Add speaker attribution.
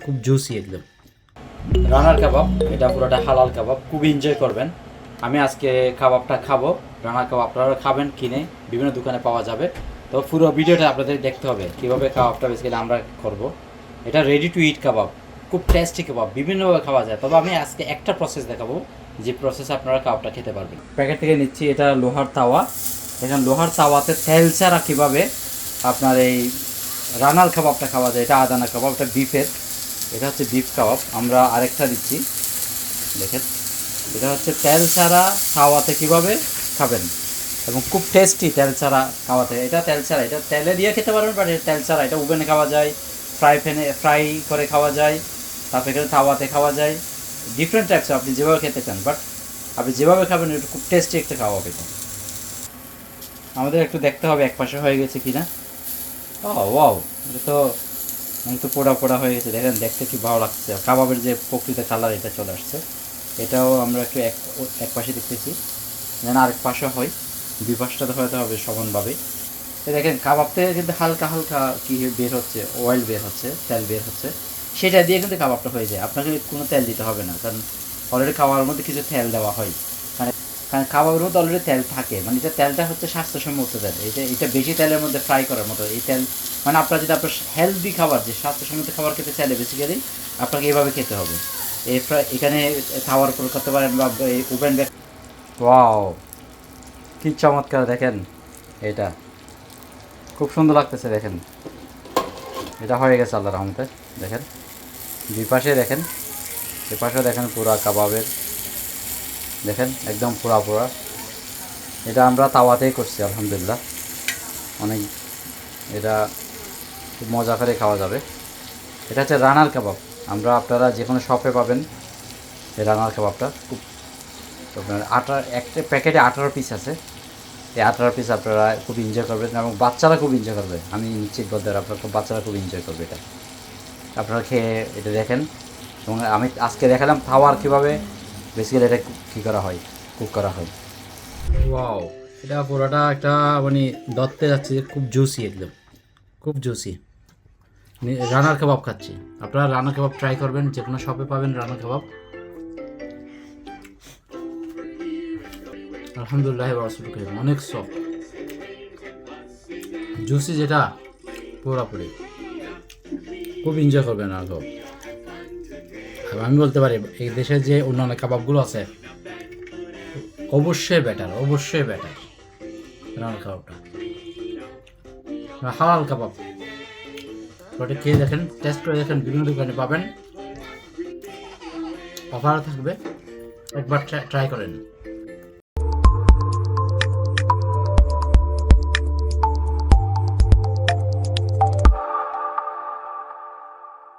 Speaker 1: খুব জুসি একদম। রানার কাবাব, এটা পুরোটা হালাল কাবাব, খুব এনজয় করবেন। আমি আজকে কাবাবটা খাবো। রানার কাবাব আপনারা খাবেন কিনে, বিভিন্ন দোকানে পাওয়া যাবে। তো পুরো ভিডিওটা আপনাদের দেখতে হবে কীভাবে কাবাবটা বেসিক্যালি আমরা করব। এটা রেডি টু ইট কাবাব, খুব টেস্টি কাবাব, বিভিন্নভাবে খাওয়া যায়। তবে আমি আজকে একটা প্রসেস দেখাবো, যে প্রসেসে আপনারা কাবাবটা খেতে পারবেন। প্যাকেট থেকে নিচ্ছি, এটা লোহার তাওয়া। এখানে লোহার তাওয়াতে তেল ছাড়া কীভাবে আপনার এই রানার কাবাবটা খাওয়া যায়। এটা আদানা কাবাব, এটা বিফের, এটা হচ্ছে বিফ কাবাব। আমরা আরেকটা দিচ্ছি, দেখেন। এটা হচ্ছে তেল ছাড়া খাওয়াতে কীভাবে খাবেন, এবং খুব টেস্টি তেল ছাড়া খাওয়াতে। এটা তেল ছাড়া, এটা তেলে দিয়ে খেতে পারবেন, বাট এটা তেল ছাড়া। এটা ওভেনে খাওয়া যায়, ফ্রাই করে খাওয়া যায়, তারপরে এখানে তাওয়াতে খাওয়া যায়। ডিফারেন্ট টাইপস, আপনি যেভাবে খেতে চান, বাট আপনি যেভাবে খাবেন এটা খুব টেস্টি একটা খাওয়া হবে। এটা আমাদের একটু দেখতে হবে এক পাশে হয়ে গেছে কিনা। ওয়াও, এটা তো একটু পোড়া পোড়া হয়ে গেছে, দেখেন দেখতে কি ভালো লাগছে। কাবাবের যে প্রকৃত কালার এটা চলে আসছে। এটাও আমরা একটু এক পাশে দেখতেছি, যেন আরেক পাশে হয়, দুই পাশটাতে হয়তো হবে সমানভাবে। দেখেন কাবাব থেকে কিন্তু হালকা হালকা কি বের হচ্ছে, অয়েল বের হচ্ছে, তেল বের হচ্ছে। সেটা দিয়ে কিন্তু কাবাবটা হয়ে যায়, আপনাকে কোনো তেল দিতে হবে না, কারণ অলরেডি কাবাবের মধ্যে কিছু তেল দেওয়া হয়। কারণ কাবাবের মধ্যে অলরেডি তেল থাকে, মানে এটা তেলটা হচ্ছে স্বাস্থ্যসম্মত তেল। এটা বেশি তেলের মধ্যে ফ্রাই করার মতো এই তেল, মানে আপনার যদি আপনার হেলদি খাবার, যে স্বাস্থ্যসম্মত খাবার খেতে চাইলে বেসিক্যালি আপনাকে এইভাবে খেতে হবে। এখানে খাওয়ার উপর করতে পারেন, বা এই ওভেন ব্যাগ। ওয়াও, কি চমৎকার! দেখেন এটা খুব সুন্দর লাগতেছে, দেখেন এটা হয়ে গেছে আল্লাহর রহমতে। দেখেন দুই পাশে, দেখেন এ পাশেও দেখেন পুরা কাবাবের, দেখেন একদম পুরা পুরা। এটা আমরা তাওয়াতেই করছি আলহামদুলিল্লাহ, অনেক এটা খুব মজা করে খাওয়া যাবে। এটা হচ্ছে রানার কাবাব, আপনারা যে কোনো শপে পাবেন এই রানার কাবাবটা। খুব আপনার একটা প্যাকেটে 18 পিস আছে। এই 18 পিস আপনারা খুব এনজয় করবেন, এবং বাচ্চারা খুব এনজয় করবে। আমি নিশ্চিত বলতে পারি আপনার বাচ্চারা খুব এনজয় করবে এটা। আপনারা খেয়ে এটা দেখেন। এবং আমি আজকে দেখালাম তাওয়ার কীভাবে বেসিক্যালি এটা কী করা হয়, কুক করা হয়। ওয়াও, এটা পুরোটা একটা মানে ধরতে যাচ্ছে, খুব জুসি একদম, খুব জুসি। রানার কাবাব খাচ্ছি। আপনারা রানার কাবাব ট্রাই করবেন, যে কোনো শপে পাবেন রানার কাবাব। আলহামদুলিল্লাহ, অনেক সফট জুসি, যেটা পুরোপুরি খুব এনজয় করবেন রানার কাবাব। আর আমি বলতে পারি এই দেশের যে অন্যান্য কাবাবগুলো আছে, অবশ্যই বেটার রানার কাবাবটা। হালাল কাবাব, ওটা খেয়ে দেখেন, টেস্ট করে দেখেন, বিভিন্ন দোকানে পাবেন, অফার থাকবে, একবার ট্রাই করেন।